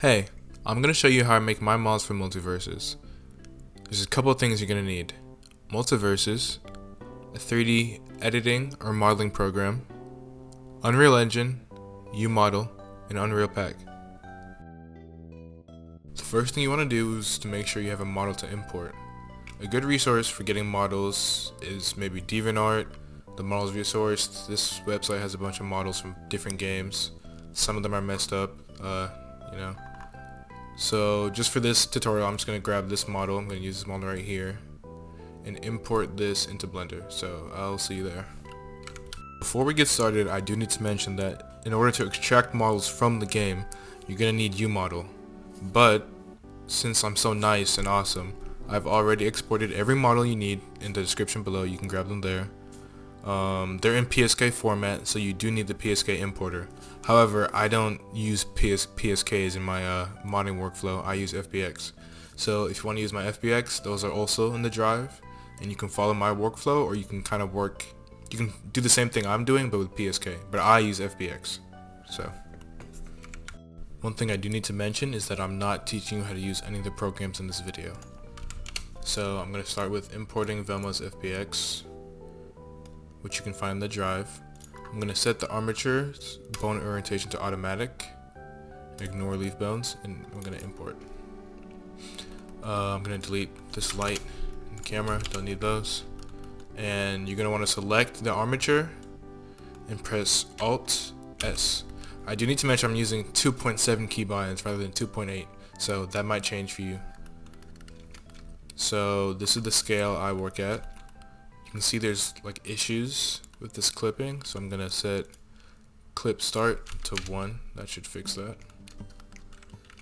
Hey, I'm going to show you how I make my models for MultiVersus. There's a couple of things you're going to need. MultiVersus, a 3D editing or modeling program, Unreal Engine, UModel, and Unreal Pack. The first thing you want to do is to make sure you have a model to import. A good resource for getting models is maybe DeviantArt, the models resource. This website has a bunch of models from different games. Some of them are messed up, So just for this tutorial, I'm just going to grab this model. I'm going to use this model right here and import this into Blender. So I'll see you there. Before we get started, I do need to mention that in order to extract models from the game, you're going to need UModel. But since I'm so nice and awesome, I've already exported every model you need in the description below. You can grab them there. They're in PSK format, so you do need the PSK importer. However, I don't use PSKs in my modding workflow. I use FBX. So if you want to use my FBX, those are also in the drive, and you can follow my workflow, or you can you can do the same thing I'm doing, but with PSK. But I use FBX. So one thing I do need to mention is that I'm not teaching you how to use any of the programs in this video. So I'm going to start with importing Velma's FBX, which you can find in the drive. I'm going to set the armature bone orientation to automatic, ignore leaf bones, and I'm going to import. I'm going to delete this light and camera, don't need those. And you're going to want to select the armature and press Alt S. I do need to mention I'm using 2.7 keybinds rather than 2.8, so that might change for you. So this is the scale I work at. You can see there's like issues with this clipping, so I'm gonna set clip start to 1. That should fix that.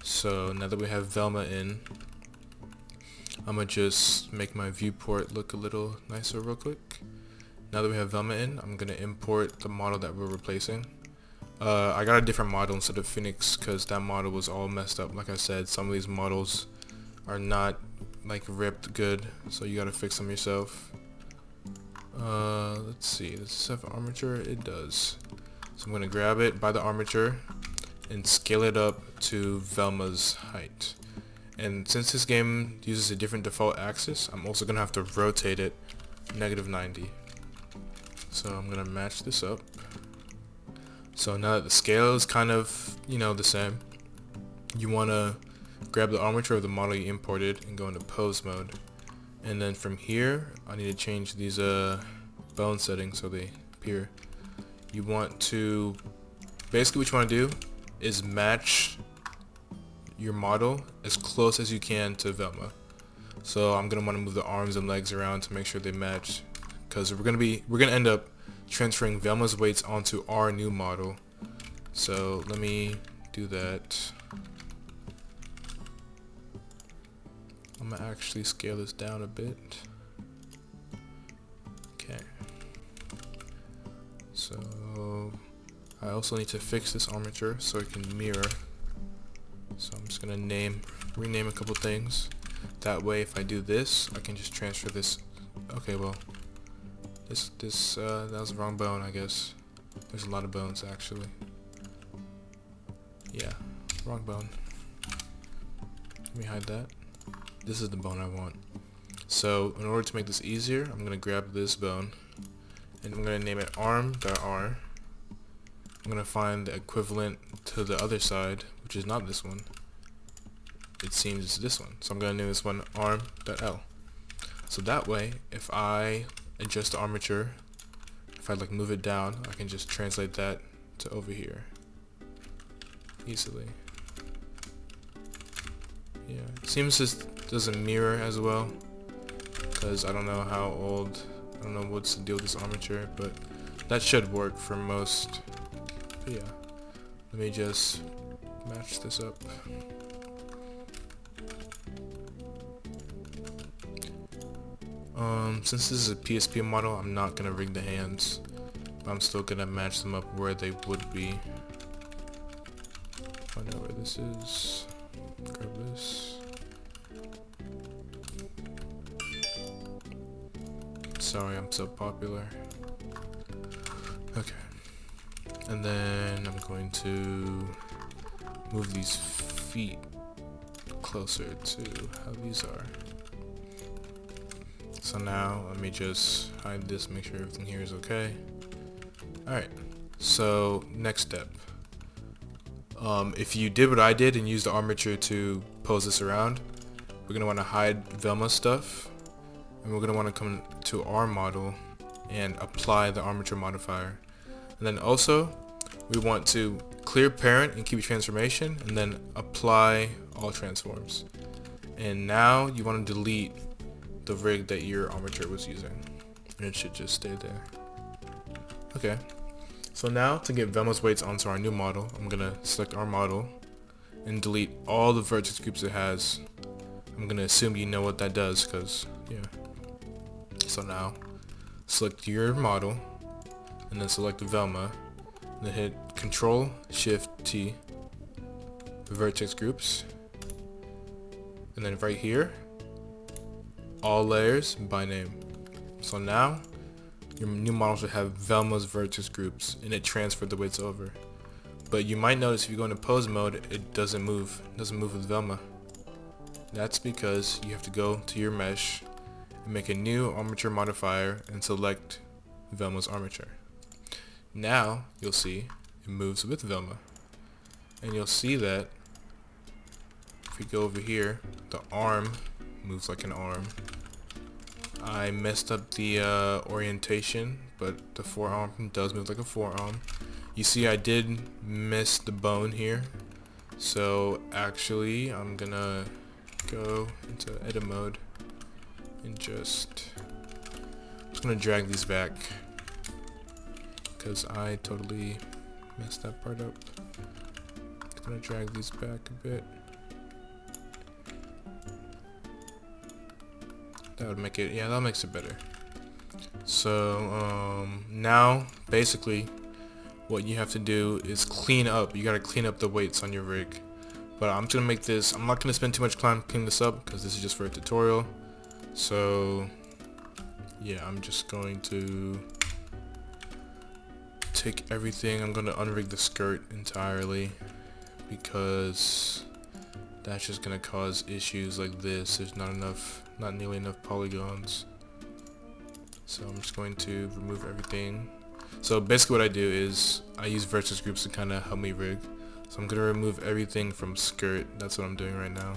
So now that we have Velma in, I'm gonna just make my viewport look a little nicer real quick. Now that we have Velma in, I'm gonna import the model that we're replacing. I got a different model instead of Phoenix because that model was all messed up. Like I said, some of these models are not like ripped good, so you gotta fix them yourself. Let's see, does this have armature? It does. So I'm gonna grab it by the armature and scale it up to Velma's height. And since this game uses a different default axis, I'm also gonna have to rotate it -90. So I'm gonna match this up. So now that the scale is kind of, the same, you wanna grab the armature of the model you imported and go into pose mode. And then from here, I need to change these bone settings so they appear. You want to, basically what you want to do is match your model as close as you can to Velma. So I'm gonna want to move the arms and legs around to make sure they match, because we're gonna end up transferring Velma's weights onto our new model. So let me do that. I'm gonna actually scale this down a bit. Okay. So I also need to fix this armature so it can mirror. So I'm just gonna rename a couple things. That way, if I do this, I can just transfer this. Okay, well, that was the wrong bone, I guess. There's a lot of bones actually. Yeah, wrong bone. Let me hide that. This is the bone I want. So in order to make this easier, I'm going to grab this bone and I'm going to name it arm.r. I'm going to find the equivalent to the other side, which is not this one. It seems it's this one. So I'm going to name this one arm.l. So that way, if I adjust the armature, if I move it down, I can just translate that to over here easily. Yeah, it seems this doesn't mirror as well, because I don't know what's the deal with this armature, but that should work for most. But yeah, let me just match this up. Since this is a PSP model, I'm not gonna rig the hands, but I'm still gonna match them up where they would be. Find out where this is. Grab this. Sorry, I'm so popular. Okay. And then I'm going to move these feet closer to how these are. So now let me just hide this, make sure everything here is okay. Alright, so next step. If you did what I did and used the armature to pose this around, we're going to want to hide Velma's stuff, and we're going to want to come to our model and apply the armature modifier. And then also we want to clear parent and keep transformation, and then apply all transforms. And now you want to delete the rig that your armature was using, and it should just stay there. Okay. So now to get Velma's weights onto our new model, I'm gonna select our model and delete all the vertex groups it has. I'm gonna assume you know what that does, cause yeah. So now select your model and then select Velma, and then hit Control Shift T, the vertex groups, and then right here, all layers by name. So now your new model should have Velma's vertex groups, and it transferred the weights over. But you might notice if you go into pose mode, it doesn't move. It doesn't move with Velma. That's because you have to go to your mesh and make a new armature modifier and select Velma's armature. Now you'll see it moves with Velma, and you'll see that if we go over here, the arm moves like an arm. I messed up the orientation, but the forearm does move like a forearm. You see I did miss the bone here, so actually I'm gonna go into edit mode and just gonna drag these back because I totally messed that part up. Just gonna drag these back a bit. That would make it, yeah, that makes it better. So now basically what you have to do is clean up. You gotta clean up the weights on your rig. But I'm just gonna make this, I'm not gonna spend too much time cleaning this up because this is just for a tutorial. So yeah, I'm just going to take everything. I'm gonna unrig the skirt entirely because that's just gonna cause issues like this. There's not nearly enough polygons. So I'm just going to remove everything. So basically what I do is I use vertex groups to kind of help me rig. So I'm gonna remove everything from skirt. That's what I'm doing right now.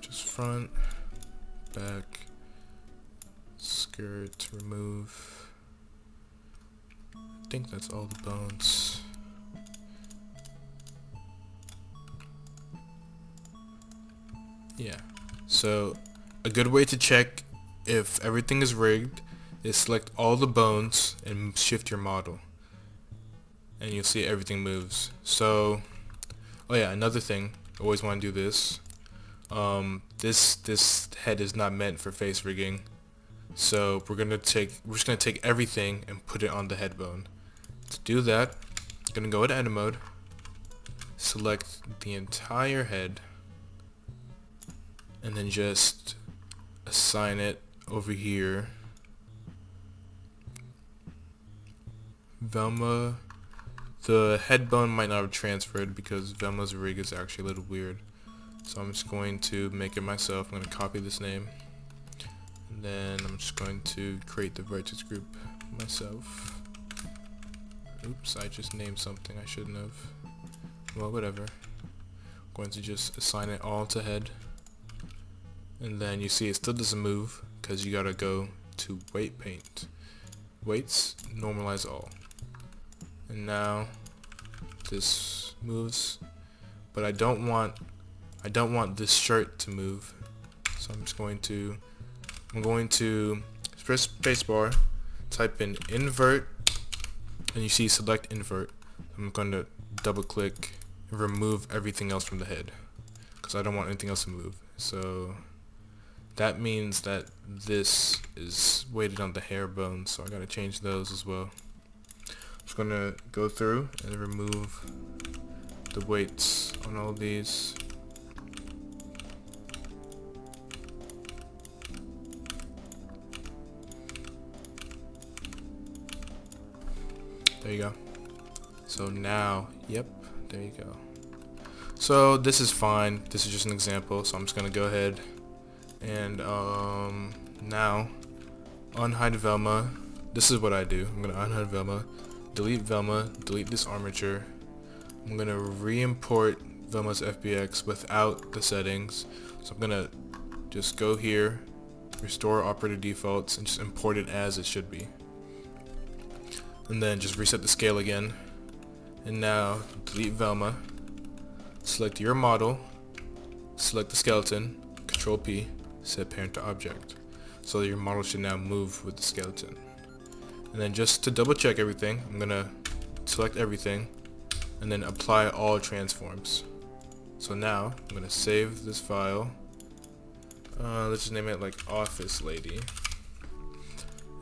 Just front, back, skirt, remove. I think that's all the bones. Yeah, so a good way to check if everything is rigged is select all the bones and shift your model, and you'll see everything moves. So, oh yeah, another thing, I always want to do this. This head is not meant for face rigging, so we're just gonna take everything and put it on the head bone. To do that, I'm gonna go into edit mode, select the entire head, and then just assign it over here. Velma, the head bone might not have transferred because Velma's rig is actually a little weird. So I'm just going to make it myself. I'm going to copy this name, and then I'm just going to create the vertex group myself. Oops, I just named something I shouldn't have. Well, whatever. I'm going to just assign it all to head. And then you see it still doesn't move because you gotta go to weight paint. Weights, normalize all. And now this moves, but I don't want this shirt to move. So I'm going to press spacebar, type in invert, and you see select invert. I'm going to double click and remove everything else from the head because I don't want anything else to move. So that means that this is weighted on the hair bones, so I gotta change those as well. I'm just gonna go through and remove the weights on all these. There you go. So now, yep, there you go. So this is fine. This is just an example. So I'm just gonna go ahead and now unhide Velma. This is what I do. I'm gonna unhide Velma, delete Velma, delete this armature. I'm gonna re-import Velma's FBX without the settings. So I'm gonna just go here, restore operator defaults, and just import it as it should be. And then just reset the scale again. And now delete Velma, select your model, select the skeleton, Control P, set parent to object. So your model should now move with the skeleton. And then just to double check everything, I'm gonna select everything and then apply all transforms. So now I'm gonna save this file. Let's just name it like Office Lady.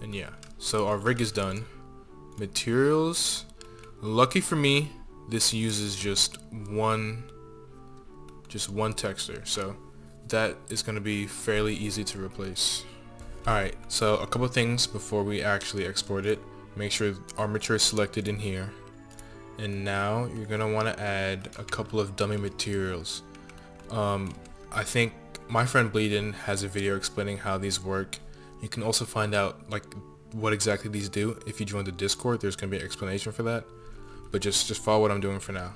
And yeah, so our rig is done. Materials, lucky for me, this uses just one texture, so that is going to be fairly easy to replace. Alright, so a couple things before we actually export it. Make sure Armature is selected in here, and now you're going to want to add a couple of dummy materials. I think my friend Bleedin has a video explaining how these work. You can also find out like what exactly these do if you join the Discord. There's going to be an explanation for that, but just follow what I'm doing for now.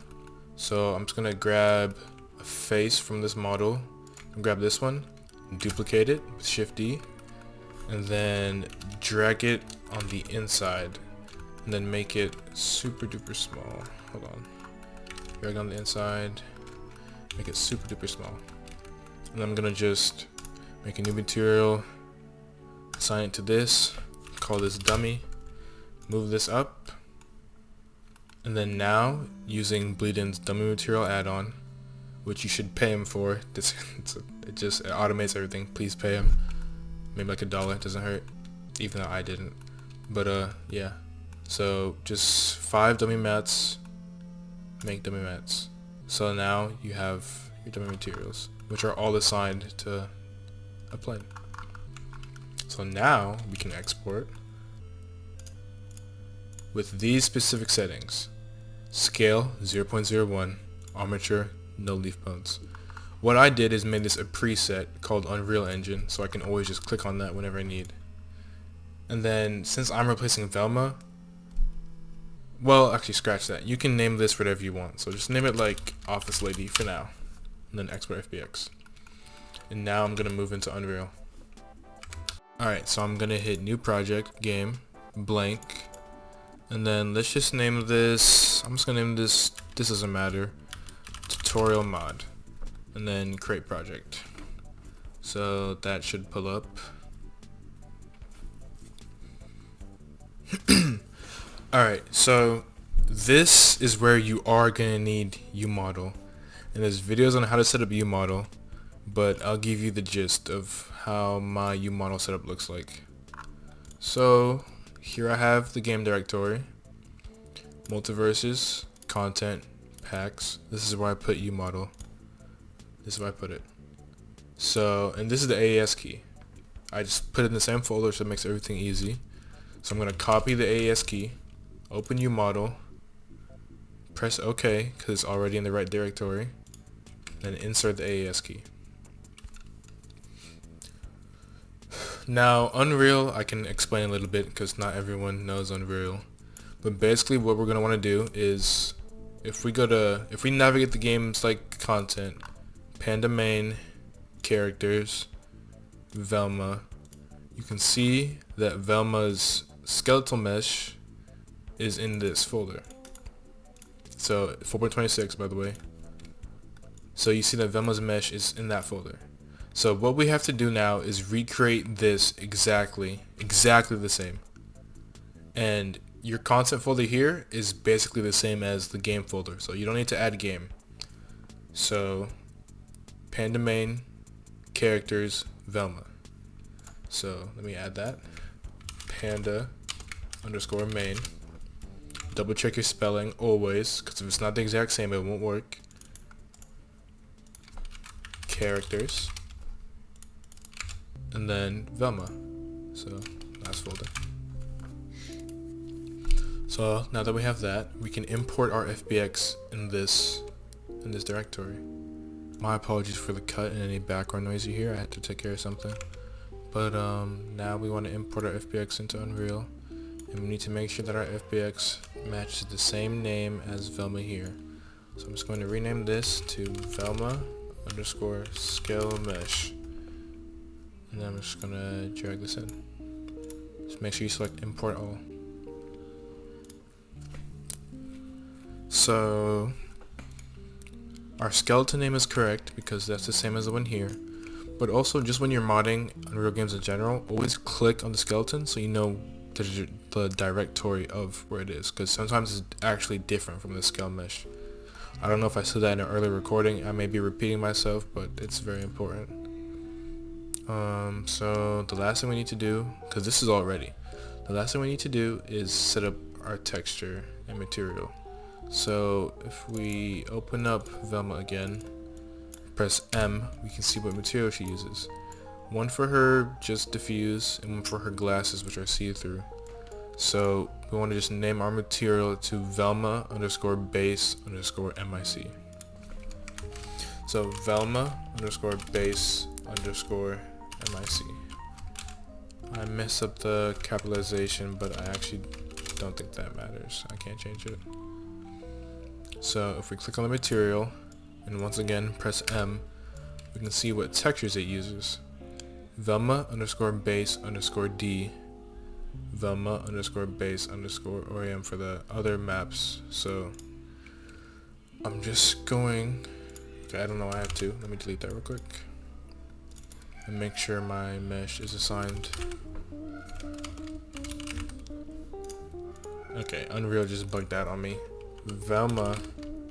So I'm just going to grab a face from this model and grab this one, duplicate it with Shift D, and then drag it on the inside and then make it super duper small. Hold on, drag on the inside, make it super duper small, and I'm gonna just make a new material, assign it to this, call this dummy, move this up, and then now using Bleedin's dummy material add-on, which you should pay him for. It just automates everything. Please pay him. Maybe like $1, it doesn't hurt, even though I didn't. But yeah. So just 5 dummy mats, make dummy mats. So now you have your dummy materials, which are all assigned to a plane. So now we can export with these specific settings: scale 0.01, armature, no leaf bones. What I did is made this a preset called Unreal Engine, so I can always just click on that whenever I need. And then since I'm replacing Velma, well, actually scratch that. You can name this whatever you want. So just name it like Office Lady for now, and then export FBX. And now I'm gonna move into Unreal. Alright, so I'm gonna hit new project, game, blank, and then let's just name this, I'm just gonna name this doesn't matter, tutorial mod, and then create project. So that should pull up. Alright, so this is where you are gonna need UModel, and there's videos on how to set up UModel, but I'll give you the gist of how my UModel setup looks like. So here I have the game directory, MultiVersus, content, packs. This is where I put UModel. This is where I put it. So, and this is the AES key. I just put it in the same folder, so it makes everything easy. So I'm gonna copy the AES key, open UModel, press OK because it's already in the right directory, then insert the AES key. Now Unreal, I can explain a little bit because not everyone knows Unreal, but basically what we're gonna want to do is if we navigate the game's like content, Panda main, characters, Velma, you can see that Velma's skeletal mesh is in this folder. So 4.26 by the way. So you see that Velma's mesh is in that folder. So what we have to do now is recreate this exactly the same. And your content folder here is basically the same as the game folder, so you don't need to add game. So Panda main, characters, Velma. So let me add that. Panda underscore main. Double check your spelling always, because if it's not the exact same it won't work. Characters. And then Velma. So last folder. So Well, now that we have that, we can import our FBX in this directory. My apologies for the cut and any background noise you hear. I had to take care of something. But now we want to import our FBX into Unreal, and we need to make sure that our FBX matches the same name as Velma here. So I'm just going to rename this to Velma underscore scale mesh, and then I'm just going to drag this in. Just make sure you select import all. So our skeleton name is correct because that's the same as the one here. But also, just when you're modding Unreal games in general, always click on the skeleton so you know the directory of where it is, because sometimes it's actually different from the scale mesh. I don't know if I said that in an earlier recording. I may be repeating myself, but it's very important. So the last thing we need to do, because this is all ready, the last thing we need to do is set up our texture and material. So if we open up Velma again, press M, we can see what material she uses. One for her just diffuse, and one for her glasses, which are see-through. So we want to just name our material to Velma underscore base underscore MIC. So Velma underscore base underscore MIC. I messed up the capitalization, but I actually don't think that matters. I can't change it. So if we click on the material, and once again press M, we can see what textures it uses. Velma underscore base underscore D, Velma underscore base underscore OEM for the other maps. So I'm just going, okay, I don't know, I have to, let me delete that real quick and make sure my mesh is assigned. Okay, Unreal just bugged out on me. Velma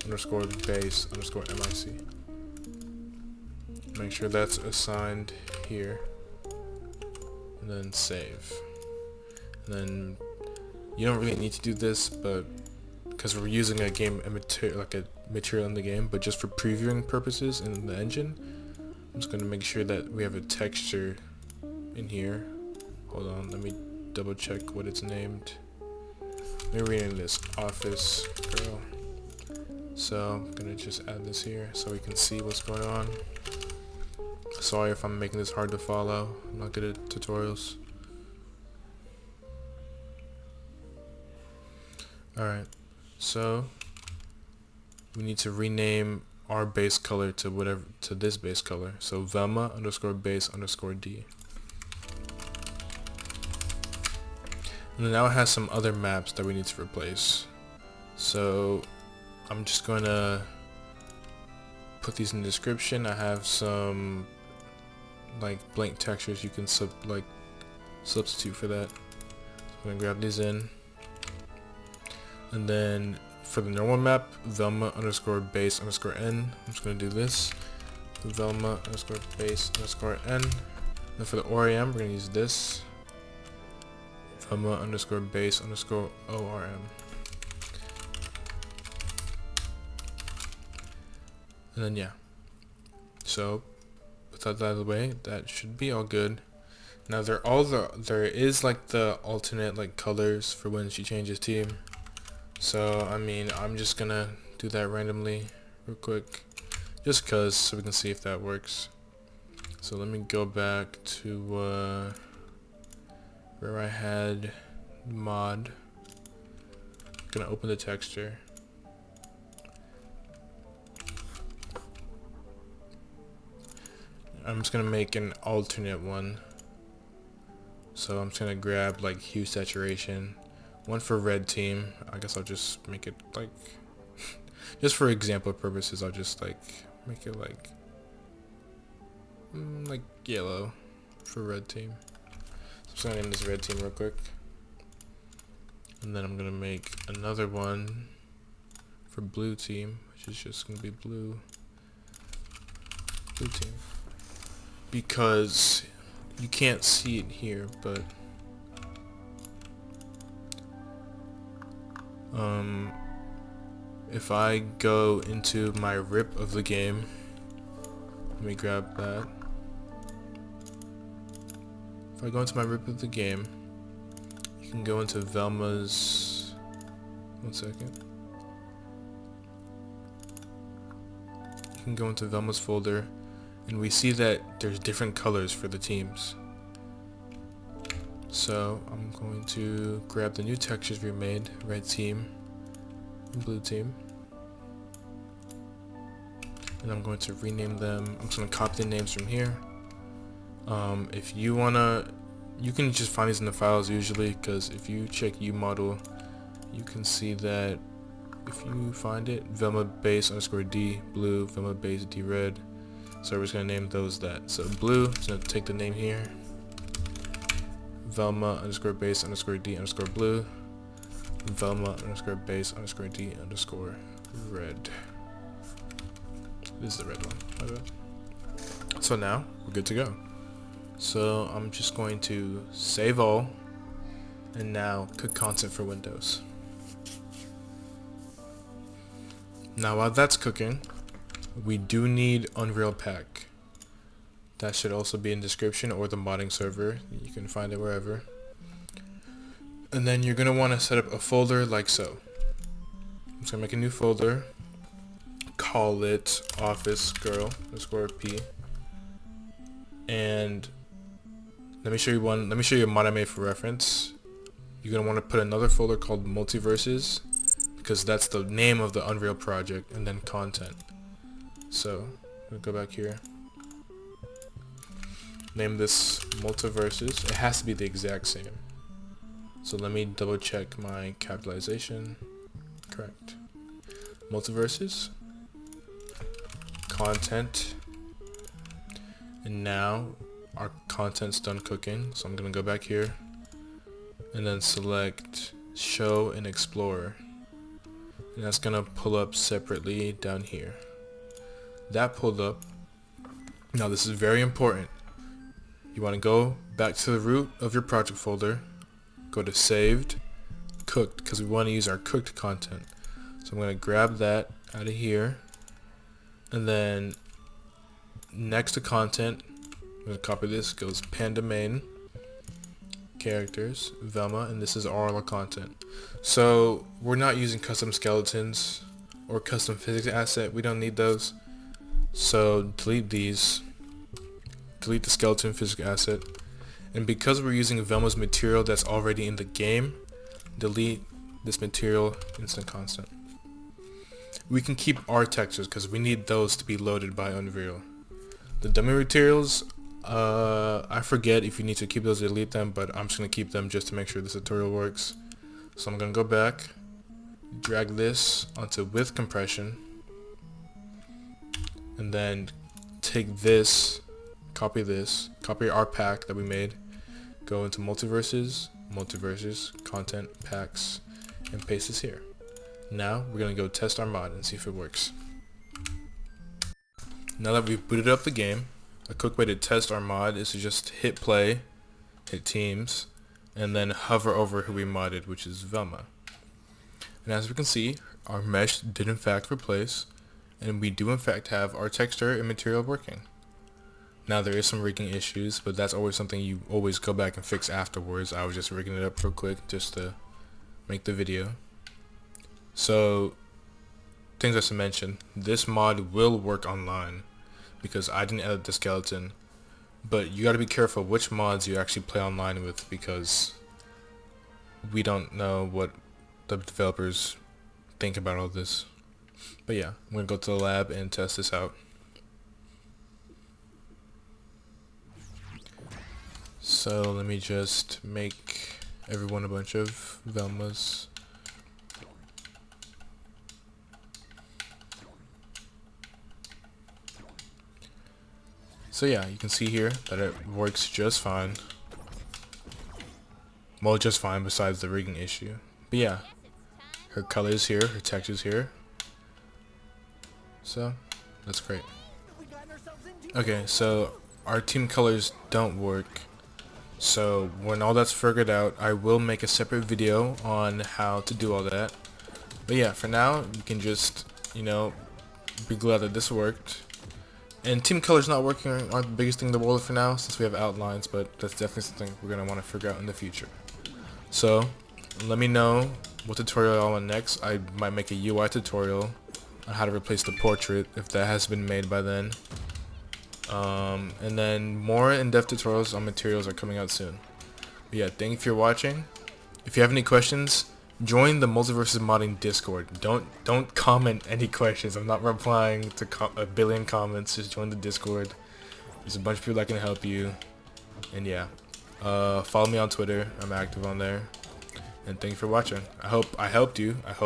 underscore base underscore MIC. Make sure that's assigned here, and then save. And then you don't really need to do this, but because we're using like a material in the game, but just for previewing purposes in the engine, I'm just going to make sure that we have a texture in here. Hold on, let me double check what it's named. Let me rename this Office Girl. So I'm gonna just add this here so we can see what's going on. Sorry if I'm making this hard to follow. I'm not good at tutorials. Alright, so we need to rename our base color to this base color. So Velma underscore base underscore D. And then now it has some other maps that we need to replace. So I'm just going to put these in the description. I have some like blank textures you can substitute for that. So I'm going to grab these in. And then for the normal map, Velma underscore base underscore N. I'm just going to do this. Velma underscore base underscore N. Then for the ORM, we're going to use this. Velma underscore base underscore ORM. And then yeah, so with that out of the way, that should be all good. Now there is like the alternate like colors for when she changes team. So I mean, I'm just gonna do that randomly real quick, just cause so we can see if that works. So let me go back to where I had mod. I'm gonna open the texture. I'm just gonna make an alternate one. So I'm just gonna grab like hue saturation, one for red team. I guess I'll just make it like, just for example purposes, I'll just like make it like yellow for red team. So I'm just gonna name this red team real quick, and then I'm gonna make another one for blue team, which is just gonna be blue team. Because you can't see it here, but if I go into my rip of the game, let me grab that. If I go into my rip of the game, you can go into Velma's 1 second. You can go into Velma's folder, and we see that there's different colors for the teams. So I'm going to grab the new textures we made, red team and blue team, and I'm going to rename them. I'm just going to copy the names from here. If you wanna, you can just find these in the files usually, because if you check umodel, you can see that if you find it, Velma base underscore D blue, Velma base D red. So we're just gonna name those that. So blue, just gonna take the name here, Velma underscore base underscore D underscore blue, Velma underscore base underscore D underscore red. This is the red one. My bad. So now we're good to go. So I'm just going to save all, and now cook content for Windows. Now while that's cooking, we do need Unreal Pack. That should also be in the description or the modding server. You can find it wherever. And then you're going to want to set up a folder like so. I'm just going to make a new folder. Call it office girl underscore p. And let me show you one. Let me show you a mod I made for reference. You're going to want to put another folder called MultiVersus, because that's the name of the Unreal project, and then content. So I'm gonna go back here, name this MultiVersus. It has to be the exact same. So let me double check my capitalization. Correct. MultiVersus content, and now our content's done cooking. So I'm gonna go back here and then select show in Explorer. And that's gonna pull up separately down here. That pulled up. Now this is very important. You want to go back to the root of your project folder, go to saved, cooked, because we want to use our cooked content. So I'm going to grab that out of here, and then next to content, I'm going to copy this, goes panda main, characters, Velma, and this is all our content. So we're not using custom skeletons or custom physics asset. We don't need those. So delete these, delete the skeleton physics asset, and because we're using Velma's material that's already in the game, delete this material instant constant. We can keep our textures because we need those to be loaded by Unreal. The dummy materials, I forget if you need to keep those or delete them, but I'm just going to keep them just to make sure this tutorial works. So I'm going to go back, drag this onto with compression, and then take this, copy our pack that we made, go into MultiVersus, content, packs, and paste this here. Now we're going to go test our mod and see if it works. Now that we've booted up the game, a quick way to test our mod is to just hit play, hit teams, and then hover over who we modded, which is Velma. And as we can see, our mesh did in fact replace, and we do in fact have our texture and material working. Now there is some rigging issues, but that's always something you always go back and fix afterwards. I was just rigging it up real quick just to make the video. So things I should mention, this mod will work online because I didn't edit the skeleton, but you got to be careful which mods you actually play online with, because we don't know what the developers think about all this. But yeah, I'm going to go to the lab and test this out. So let me just make everyone a bunch of Velmas. So yeah, you can see here that it works just fine. Well, just fine besides the rigging issue. But yeah, her colors here, her textures here. So that's great. Okay, so our team colors don't work. So when all that's figured out, I will make a separate video on how to do all that. But yeah, for now, you can just, you know, be glad that this worked. And team colors not working aren't the biggest thing in the world for now, since we have outlines, but that's definitely something we're going to want to figure out in the future. So let me know what tutorial I want next. I might make a UI tutorial on how to replace the portrait if that has been made by then. And then more in-depth tutorials on materials are coming out soon. But yeah, thank you for watching. If you have any questions, join the MultiVersus modding Discord. Don't comment any questions. I'm not replying to a billion comments. Just join the Discord. There's a bunch of people that can help you. And yeah, follow me on Twitter. I'm active on there. And thank you for watching. I hope I helped you. I hope.